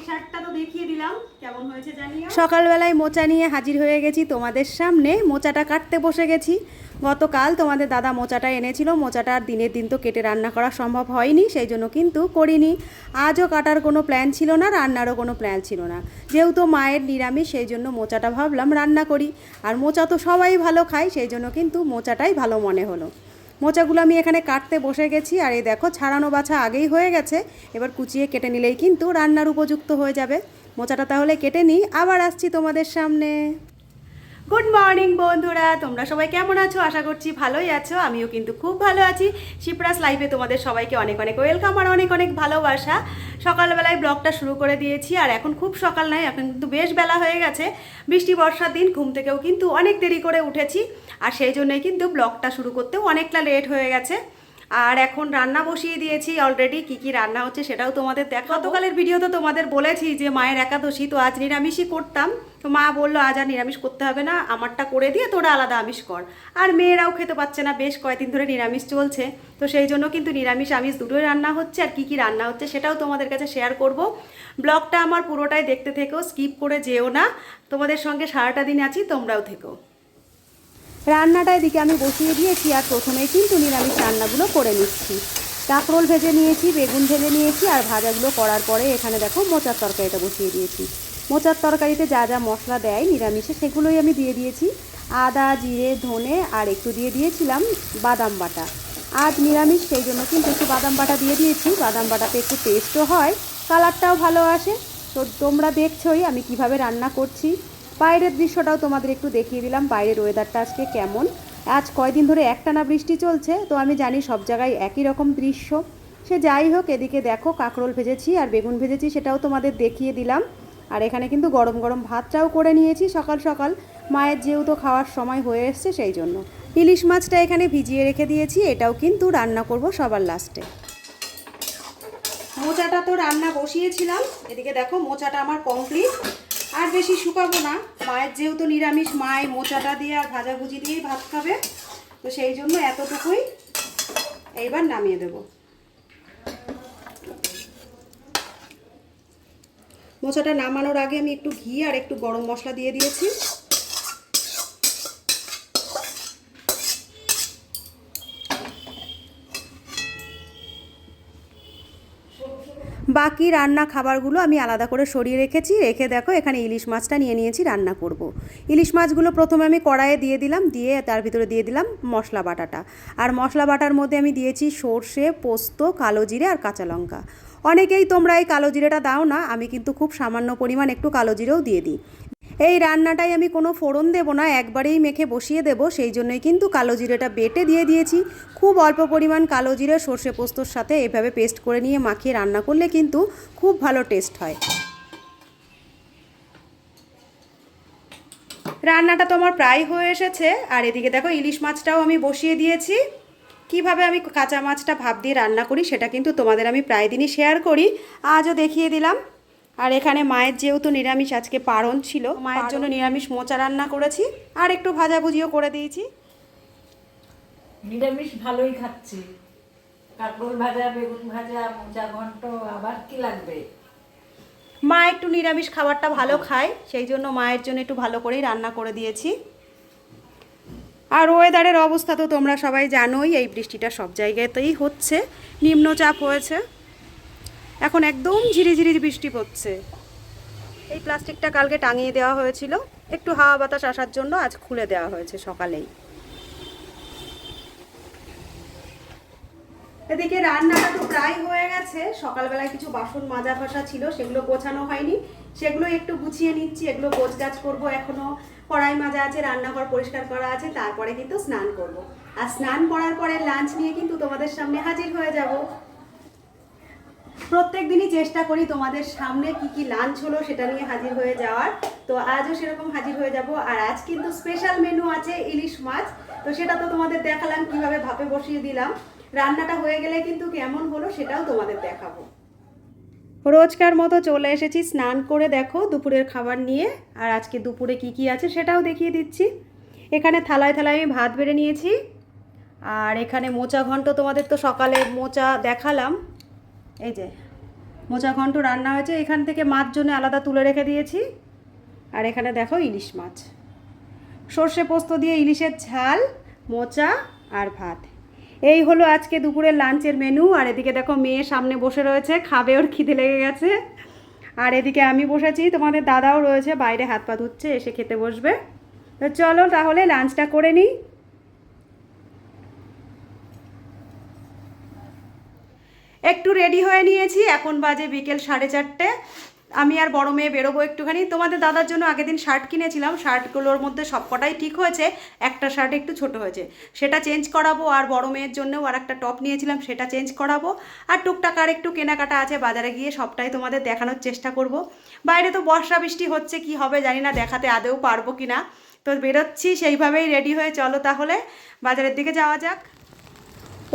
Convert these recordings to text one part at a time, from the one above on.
শার্টটা তো দেখিয়ে দিলাম, কেমন হয়েছে জানিও। সকালবেলায় মোচা নিয়ে হাজির হয়ে গেছি তোমাদের সামনে। মোচাটা কাটতে বসে গেছি। গতকাল তোমাদের দাদা মোচাটা এনেছিল। মোচাটা আর দিনের দিন তো কেটে রান্না করা সম্ভব হয়নি, সেই জন্য কিন্তু করিনি। আজও কাটার কোনো প্ল্যান ছিল না, রান্নারও কোনো প্ল্যান ছিল না। যেহেতু মায়ের নিরামিষ, সেই জন্য মোচাটা ভাবলাম রান্না করি। আর মোচা তো সবাই ভালো খায়, সেই জন্য কিন্তু মোচাটাই ভালো মনে হলো। মোচাগুলো আমি এখানে কাটতে বসে গেছি। আর এই দেখো, ছাড়ানো বাছা আগেই হয়ে গেছে। এবার কুচিয়ে কেটে নিলেই কিন্তু রান্নার উপযুক্ত হয়ে যাবে। মোচাটা তাহলে কেটে নিই, আবার আসছি তোমাদের সামনে। গুড মর্নিং বন্ধুরা, তোমরা সবাই কেমন আছো? আশা করছি ভালোই আছো। আমিও কিন্তু খুব ভালো আছি। শিপ্রাস লাইফে তোমাদের সবাইকে অনেক অনেক ওয়েলকাম আর অনেক অনেক ভালোবাসা। সকালবেলায় ব্লগটা শুরু করে দিয়েছি, আর এখন খুব সকাল নয়, এখন কিন্তু বেশ বেলা হয়ে গেছে। বৃষ্টি বর্ষার দিন, ঘুম থেকেও কিন্তু অনেক দেরি করে উঠেছি, আর সেই জন্যই কিন্তু ব্লগটা শুরু করতেও অনেকটা লেট হয়ে গেছে। আর এখন রান্না বসিয়ে দিয়েছি অলরেডি। কি কি রান্না হচ্ছে সেটাও তোমাদের দেখা। গতকালের ভিডিও তো তোমাদের বলেছি যে মায়ের একাদশী, তো আজ নিরামিষই করতাম। তো মা বললো আজ আর নিরামিষ করতে হবে না, আমারটা করে দিয়ে তোরা আলাদা আমিষ কর। আর মেয়েরাও খেতে পাচ্ছে না, বেশ কয়েকদিন ধরে নিরামিষ চলছে। তো সেই জন্য কিন্তু নিরামিষ আমিষ দুটোই রান্না হচ্ছে। আর কি কি রান্না হচ্ছে সেটাও তোমাদের কাছে শেয়ার করব। ব্লগটা আমার পুরোটাই দেখতে থেকো, স্কিপ করে যেও না। তোমাদের সঙ্গে সারাটা দিন আছি, তোমরাও থেকো। রান্নাটা এদিকে আমি বসিয়ে দিয়েছি, আর প্রথমেই কিন্তু নিরামিষ রান্নাগুলো করে নিচ্ছি। কাঁকরোল ভেজে নিয়েছি, বেগুন ভেজে নিয়েছি, আর ভাজাগুলো করার পরে এখানে দেখো মোচার তরকারিটা বসিয়ে দিয়েছি। মোচার তরকারিতে যা যা মশলা দেয় নিরামিষে, সেগুলোই আমি দিয়ে দিয়েছি। আদা, জিরে, ধনে আর একটু দিয়ে দিয়েছিলাম বাদাম বাটা। আজ নিরামিষ, সেই জন্য কিন্তু একটু বাদাম বাটা দিয়ে দিয়েছি। বাদাম বাটাতে একটু টেস্টও হয়, কালারটাও ভালো আসে। তো তোমরা দেখছোই আমি কিভাবে রান্না করছি। বাইরের দৃশ্যটাও তোমাদের একটু দেখিয়ে দিলাম, বাইরের ওয়েদারটা আজকে কেমন। আজ কয়দিন ধরে একটানা বৃষ্টি চলছে, তো আমি জানি সব জায়গায় একই রকম দৃশ্য। সে যাই হোক, এদিকে দেখো কাঁকরোল ভেজেছি আর বেগুন ভেজেছি, সেটাও তোমাদের দেখিয়ে দিলাম। আর এখানে কিন্তু গরম গরম ভাতটাও করে নিয়েছি সকাল সকাল। মায়ের যেহেতু খাওয়ার সময় হয়ে এসছে, সেই জন্য ইলিশ মাছটা এখানে ভিজিয়ে রেখে দিয়েছি। এটাও কিন্তু রান্না করব সবার লাস্টে। মোচাটা তো রান্না বসিয়েছিলাম, এদিকে দেখো মোচাটা আমার কমপ্লিট। আর বেশি শুকাবো না, মায়ের যেহেতু নিরামিষ, মায়ের মোচাটা দিয়ে আর ভাজাভুজি দিয়েই ভাত খাবে। তো সেই জন্য এতটুকুই এইবার নামিয়ে দেব। মোচাটা নামানোর আগে আমি একটু ঘি আর একটু গরম মশলা দিয়ে দিয়েছি। বাকি রান্না খাবারগুলো আমি আলাদা করে সরিয়ে রেখেছি। রেখে দেখো এখানে ইলিশ মাছটা নিয়ে নিয়েছি, রান্না করব। ইলিশ মাছগুলো প্রথমে আমি কড়াইয়ে দিয়ে দিলাম, দিয়ে তার ভিতরে দিয়ে দিলাম মশলা বাটাটা। আর মশলা বাটার মধ্যে আমি দিয়েছি সর্ষে, পোস্ত, কালো জিরে আর কাঁচা লঙ্কা। অনেকেই তোমরা এই কালো জিরেটা দাও না, আমি কিন্তু খুব সামান্য পরিমাণ একটু কালো জিরেও দিয়ে দিই। এই রান্নাটাই আমি কোনো ফোড়ন দেব না, একবারেই মেখে বসিয়ে দেব, সেই জন্যই কিন্তু কালো জিরেটা বেটে দিয়ে দিয়েছি। খুব অল্প পরিমাণ কালো জিরে সর্ষে পোস্তর সাথে এভাবে পেস্ট করে নিয়ে মাখিয়ে রান্না করলে কিন্তু খুব ভালো টেস্ট হয়। রান্নাটা তো আমার প্রায় হয়ে এসেছে। আর এদিকে দেখো ইলিশ মাছটাও আমি বসিয়ে দিয়েছি। কিভাবে আমি কাঁচা মাছটা ভাপ দিয়ে রান্না করি সেটা কিন্তু তোমাদের আমি প্রায় দিনই শেয়ার করি, আজও দেখিয়ে দিলাম। আর এখানে মায়ের যেহেতু নিরামিষ আজকে পারণ ছিল, মায়ের জন্য নিরামিষ মোচা রান্না করেছি, আর একটু ভাজাভুজিও করে দিয়েছি। নিরামিষ ভালোই খাচ্ছি, কাঁকরোল ভাজা, বেগুন ভাজা, মোচা ঘন্ট, আবার কি লাগবে। মা একটু নিরামিষ খাবারটা ভালো খায়, সেই জন্য মায়ের জন্য একটু ভালো করেই রান্না করে দিয়েছি। আর ওয়েদারের অবস্থা তো তোমরা সবাই জানোই, এই বৃষ্টিটা সব জায়গাতেই হচ্ছে, নিম্নচাপ হয়েছে। এখন একদম ঝিরিঝিরি বৃষ্টি পড়ছে। এই প্লাস্টিকটা কালকে টাঙিয়ে দেওয়া হয়েছিল, একটু হাওয়া বাতাস আসার জন্য আজ খুলে দেওয়া হয়েছে সকালেই। এদিকে রান্নাটা তো প্রায় হয়ে গেছে। সকালবেলায় কিছু বাসন মাজা ফাসা ছিল, সেগুলো গোছানো হয়নি, সেগুলো একটু গুছিয়ে নিচ্ছি। এগুলো গোছগাছ করবো, এখনো কড়াই মাজা আছে, রান্নাঘর পরিষ্কার করা আছে, তারপরে কিন্তু স্নান করব। আর স্নান করার পরে লাঞ্চ নিয়ে কিন্তু তোমাদের সামনে হাজির হয়ে যাব। প্রত্যেক দিনই চেষ্টা করি তোমাদের সামনে কি কি লাঞ্চ হলো সেটা নিয়ে হাজির হয়ে যাওয়ার। তো আজও সেরকম হাজির হয়ে যাব। আর আজ কিন্তু স্পেশাল মেনু আছে ইলিশ মাছ, তো সেটা তো তোমাদের দেখালাম কিভাবে ভাপে বসিয়ে দিলাম। রান্নাটা হয়ে গেলে কিন্তু কেমন হলো সেটাও তোমাদের দেখাবো। রোজকার মতো চলে এসেছি স্নান করে, দেখো দুপুরের খাবার নিয়ে। আর আজকে দুপুরে কি কি আছে সেটাও দেখিয়ে দিচ্ছি। এখানে থালায় থালায় আমি ভাত বেড়ে নিয়েছি। আর এখানে মোচা ঘন্ট, তোমাদের তো সকালে মোচা দেখালাম, এই যে মোচা ঘন্ট রান্না হয়েছে। এখান থেকে মাছ জন্য আলাদা তুলে রেখে দিয়েছি। আর এখানে দেখো ইলিশ মাছ, সর্ষে পোস্ত দিয়ে ইলিশের ঝাল, মোচা আর ভাত। এই হলো আজকে দুপুরের লাঞ্চের মেনু। আর এদিকে দেখো মেয়ে সামনে বসে রয়েছে, খাবে, ওর খিদে লেগে গেছে। আর এদিকে আমি বসেছি, তোমাদের দাদাও রয়েছে বাইরে হাত পা ধুচ্ছে, এসে খেতে বসবে। তো চলো তাহলে লাঞ্চটা করে নিই। একটু রেডি হয়ে নিয়েছি, এখন বাজে বিকেল 4:30। আমি আর বড় মেয়ে বেরোবো একটুখানি। তোমাদের দাদার জন্য আগের দিন শার্ট কিনেছিলাম, শার্টগুলোর মধ্যে সবকটাই ঠিক হয়েছে, একটা শার্ট একটু ছোট হয়েছে, সেটা চেঞ্জ করাবো। আর বড় মেয়ের জন্যও আর একটা টপ নিয়েছিলাম, সেটা চেঞ্জ করাবো। আর টুকটাক আর একটু কেনাকাটা আছে, বাজারে গিয়ে সবটাই তোমাদের দেখানোর চেষ্টা করব। বাইরে তো বর্ষা বৃষ্টি হচ্ছে, কি হবে জানি না, দেখাতে আদেও পারবো কি না। তো বেরোচ্ছি সেইভাবেই রেডি হয়ে। চলো তাহলে বাজারের দিকে যাওয়া যাক।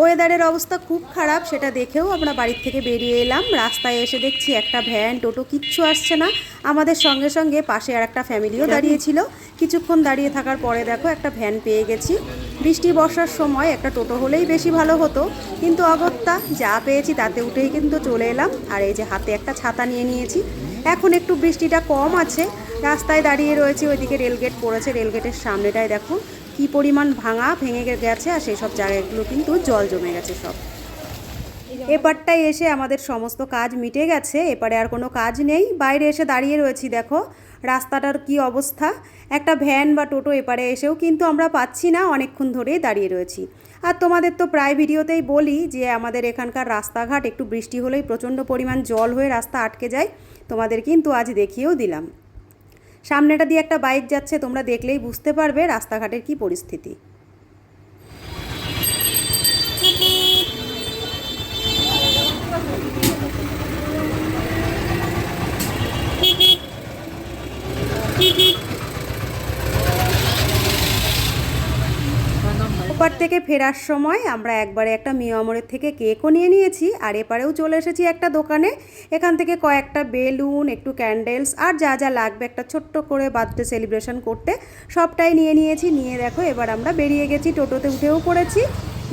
ওয়েদারের অবস্থা খুব খারাপ, সেটা দেখেও আমরা বাড়ির থেকে বেরিয়ে এলাম। রাস্তায় এসে দেখছি একটা ভ্যান, টোটো কিচ্ছু আসছে না। আমাদের সঙ্গে সঙ্গে পাশে আর একটা ফ্যামিলিও দাঁড়িয়েছিল। কিছুক্ষণ দাঁড়িয়ে থাকার পরে দেখো একটা ভ্যান পেয়ে গেছি। বৃষ্টি বর্ষার সময় একটা টোটো হলেই বেশি ভালো হতো, কিন্তু অগত্যা যা পেয়েছি তাতে উঠেই কিন্তু চলে এলাম। আর এই যে হাতে একটা ছাতা নিয়ে নিয়েছি। এখন একটু বৃষ্টিটা কম আছে, রাস্তায় দাঁড়িয়ে রয়েছে। ওইদিকে রেলগেট পড়েছে, রেলগেটের সামনেটায় দেখো কি পরিমাণ ভেঙে গেছে। আর সেই সব জায়গাগুলো কিন্তু জল জমে গেছে সব। এপারটায় এসে আমাদের সমস্ত কাজ মিটে গেছে, এপারে আর কোনো কাজ নেই। বাইরে এসে দাঁড়িয়ে রয়েছি, দেখো রাস্তাটার কি অবস্থা। একটা ভ্যান বা টোটো এপারে এসেও কিন্তু আমরা পাচ্ছি না, অনেকক্ষণ ধরেই দাঁড়িয়ে রয়েছি। আর তোমাদের তো প্রায় ভিডিওতেই বলি যে আমাদের এখানকার রাস্তাঘাট একটু বৃষ্টি হলেই প্রচণ্ড পরিমাণ জল হয়ে রাস্তা আটকে যায়। তোমাদের কিন্তু আজ দেখিয়েও দিলাম। সামনেটা দিয়ে একটা বাইক যাচ্ছে, তোমরা দেখলেই বুঝতে পারবে রাস্তাঘাটের কি পরিস্থিতি। ওপার থেকে ফেরার সময় আমরা একবারে একটা মিয়ামরের থেকে কেকও নিয়ে নিয়েছি। আর এপারেও চলে এসেছি একটা দোকানে। এখান থেকে কয়েকটা বেলুন, একটু ক্যান্ডেলস আর যা যা লাগবে একটা ছোট্ট করে বার্থডে সেলিব্রেশন করতে সবটাই নিয়ে নিয়েছি। নিয়ে দেখো এবার আমরা বেরিয়ে গেছি, টোটোতে উঠেও পড়েছি,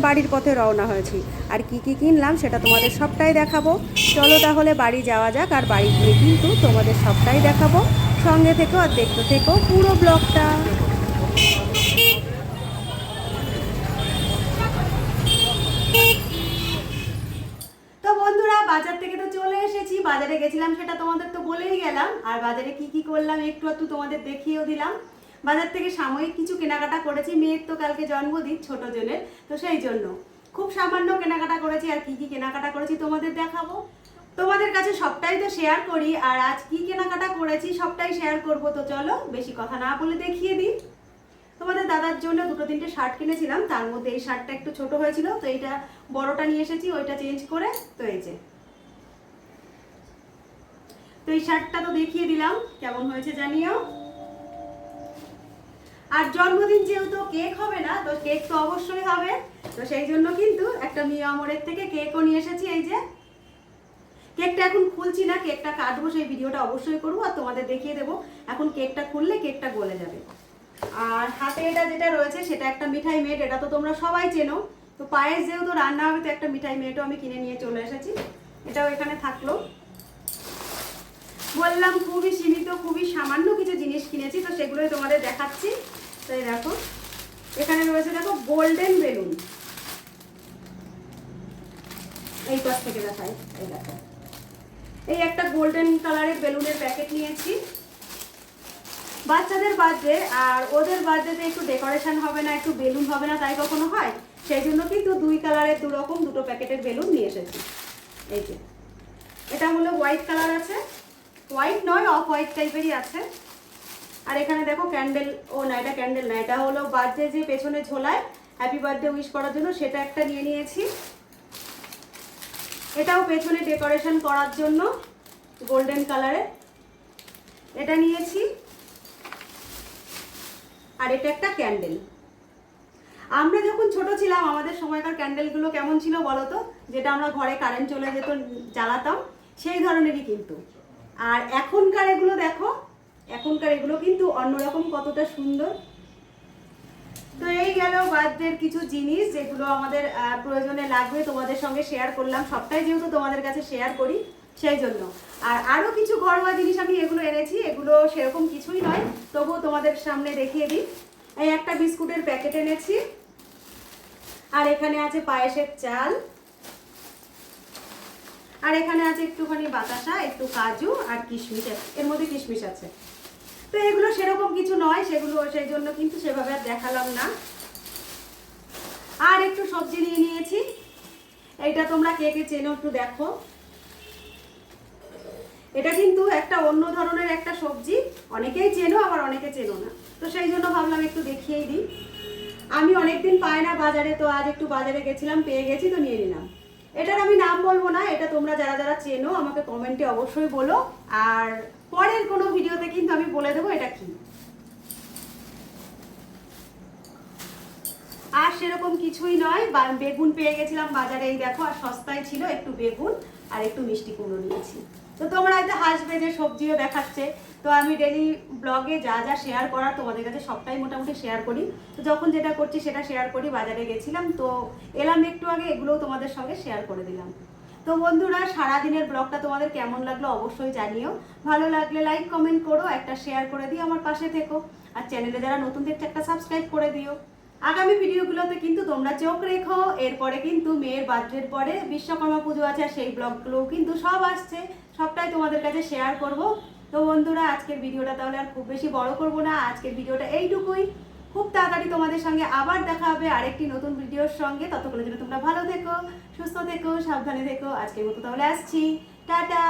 বাড়ির পথে রওনা হয়েছি। আর কি কি কিনলাম সেটা তোমাদের সবটাই দেখাবো। চলো তাহলে বাড়ি যাওয়া যাক, আর বাড়ি গিয়ে কিন্তু তোমাদের সবটাই দেখাবো। সঙ্গে থেকো আর দেখতে থেকো পুরো ব্লগটা। তো বন্ধুরা, বাজার থেকে তো চলে এসেছি। বাজারে গেছিলাম সেটা তোমাদের তো বলেই গেলাম। আর বাজারে কি কি করলাম একটু একটু তোমাদের দেখিয়েও দিলাম। বাজার থেকে সাময়িক কিছু কেনাকাটা করেছি, মেয়ের তো কালকে জন্মদিন ছোট জনের, তো সেই জন্য খুব সামান্য কেনাকাটা করেছি। আর কি কি কেনাকাটা করেছি তোমাদের দেখাবো, তোমাদের কাছে সবটাই তো শেয়ার করি। আর আজ কি কেনাকাটা করেছি সবটাই শেয়ার করব। তো চলো বেশি কথা না বলে দেখিয়ে দিই। তোমাদের দাদার জন্য 2-3টে শার্ট কিনেছিলাম, তার মধ্যে এই শার্টটা একটু ছোট হয়েছিল, তো এইটা বড়টা নিয়ে এসেছি, ওইটা চেঞ্জ করে। তো এই যে, তো এই শার্টটা তো দেখিয়ে দিলাম, কেমন হয়েছে জানিও। আর জন্মদিন যেহেতু কেক হবে না, তো কেক তো অবশ্যই হবে, তো সেই জন্য কিন্তু একটা মিয়ামরের থেকে কেকও নিয়ে এসেছি। এই যে কেকটা এখন খুলছি না, কেকটা কাটবো, সেই ভিডিওটা অবশ্যই করবো আর তোমাদের দেখিয়ে দেবো। এখন কেকটা খুললে কেকটা গলে যাবে। আর হাতে এটা যেটা রয়েছে সেটা একটা মিঠাই মেড, এটা তো তোমরা সবাই চেনো। তো পায়েস যেহেতু রান্না হবে, তো একটা মিঠাই মেডও আমি কিনে নিয়ে চলে এসেছি, এটাও এখানে থাকলো। বললাম খুবই সীমিত, খুবই সামান্য কিছু জিনিস কিনেছি, তো সেগুলোই তোমাদের দেখাচ্ছি। তো এই দেখো এখানে রয়েছে, দেখো গোল্ডেন বেলুন। এই পাশ থেকে দেখাই, এই দেখো এই একটা গোল্ডেন কালারের বেলুনের প্যাকেট নিয়েছি। বাচ্চাদের বার্থডে, আর ওদের বার্থডেতে একটু ডেকোরেশন হবে না, একটু বেলুন হবে না, তাই কখনো হয়? সেই জন্য কিন্তু 2 কালারের 2 রকম 2টো প্যাকেটের বেলুন নিয়ে এসেছি। এই যে এটা হলো হোয়াইট কালার আছে, হোয়াইট নয় অফ হোয়াইট টাইপেরই আছে। আর এখানে দেখো ক্যান্ডেল, ও না এটা ক্যান্ডেল না, এটা হলো বার্থডে যে পেছনে ঝোলায় হ্যাপি বার্থডে উইশ করার জন্য, সেটা একটা নিয়ে নিয়েছি। এটাও পেছনে ডেকোরেশন করার জন্য গোল্ডেন কালারের, এটা নিয়েছি। আর এটা একটা ক্যান্ডেল। আমরা যখন ছোট ছিলাম আমাদের সময়কার ক্যান্ডেলগুলো কেমন ছিল বলো তো, যেটা আমরা ঘরে কারেন্ট চলে যেত জ্বালাতাম, সেই ধরনেরই কিন্তু। আর এখনকার এগুলো দেখো, এখনকার এগুলো কিন্তু অন্যরকম, কতটা সুন্দর। তো এই গেল বার্থডের কিছু জিনিস যেগুলো আমাদের প্রয়োজনে লাগবে, তোমাদের সঙ্গে শেয়ার করলাম। সবটাই যেহেতু তোমাদের কাছে শেয়ার করি, সেই জন্য। আর আরও কিছু ঘরোয়া জিনিস আমি এগুলো এনেছি, এগুলো সেরকম কিছুই নয়, তবুও তোমাদের সামনে দেখিয়ে দিই। এই একটা বিস্কুটের প্যাকেট এনেছি, আর এখানে আছে পায়েসের চাল, আর এখানে আছে একটুখানি বাতাসা, একটু কাজু আর কিশমিশ, এর মধ্যে কিশমিশ আছে। তো এগুলো সেরকম কিছু নয়, সেগুলো সেই জন্য কিন্তু সেভাবে আর দেখালাম না। আর একটু সবজি নিয়ে নিয়েছি, এইটা তোমরা কে কে চেনো একটু দেখো। এটা কিন্তু একটা অন্য ধরনের একটা সবজি, অনেকেই চেনো আবার অনেকে চেনো না, তো সেই জন্য ভাবলাম একটু দেখিয়েই দিই। আমি অনেকদিন পাই না বাজারে, তো আজ একটু বাজারে গেছিলাম, পেয়ে গেছি, তো নিয়ে নিলাম। এটার আমি নাম বলবো না, এটা তোমরা যারা যারা চেনো আমাকে কমেন্টে অবশ্যই বলো, আর পরের কোনো ভিডিওতে কিন্তু আমি বলে দেবো এটা কি। আর সেরকম কিছুই নয়, বেগুন পেয়ে গেছিলাম বাজারে, এই দেখো, আর সস্তায় ছিল, একটু বেগুন আর একটু মিষ্টি কুমড়ো নিয়েছি। তো তোমরা হয়তো হাসবে যে সবজিও দেখাচ্ছে, তো আমি ডেলি ব্লগে যা যা শেয়ার করার তোমাদের কাছে সবটাই মোটামুটি শেয়ার করি। তো যখন যেটা করছি সেটা শেয়ার করি। বাজারে গেছিলাম, তো এলাম একটু আগে, এগুলোও তোমাদের সঙ্গে শেয়ার করে দিলাম। তো বন্ধুরা, সারাদিনের ব্লগটা তোমাদের কেমন লাগলো অবশ্যই জানিও। ভালো লাগলে লাইক কমেন্ট করো, একটা শেয়ার করে দিও, আমার পাশে থেকো। আর চ্যানেলে যারা নতুন দেখছে একটা সাবস্ক্রাইব করে দিও। আগামী ভিডিওগুলোতে কিন্তু তোমরা চোখ রেখো, এরপরে কিন্তু মেয়ের বার্থডের পরে বিশ্বকর্মা পুজো আছে, আর সেই ব্লগগুলোও কিন্তু সব আসছে, সবটাই তোমাদের কাছে শেয়ার করব। তো বন্ধুরা, আজকের ভিডিওটা তাহলে আর খুব বেশি বড় করব না, আজকের ভিডিওটা এইটুকুই। খুব তাড়াতাড়ি তোমাদের সঙ্গে আবার দেখা হবে আরেকটি নতুন ভিডিওর সঙ্গে। ততক্ষণের জন্য তোমরা ভালো থেকো, সুস্থ থেকো, সাবধানে থেকো। আজকের মতো তাহলে আসছি, টাটা।